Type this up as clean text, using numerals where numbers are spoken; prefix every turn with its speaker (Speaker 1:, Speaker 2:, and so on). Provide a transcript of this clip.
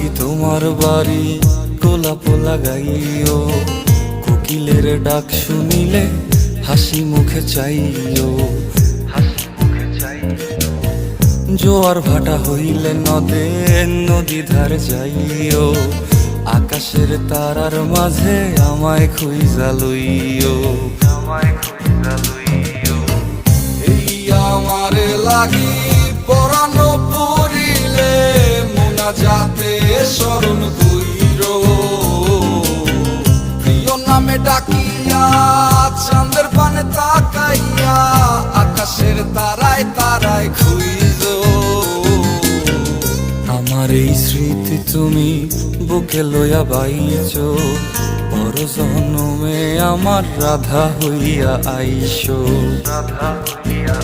Speaker 1: কি তোমার বাড়ি গোলাপ লাগাইও, কোকিলের ডাক শুনিলে হাসি মুখে চাইও, জোয়ার ভাটা হইলে নদে নদী ধার যাইও, আকাশের তারার মাঝে আমায় খুঁজা লইও, এই আমারে লাগি পরানো পড়িলে মোনাজাতে স্মরণ কইরো, প্রিয় নামে ডাকিয়া চাঁদের পানে তাকাইয়া আকাশের তারায় তারায় খুঁজো। আমার এই স্মৃতি তুমি বুকে লইয়া বাইছো, পর জন্মে আমার রাধা হইয়া আইসো, রাধা হইয়া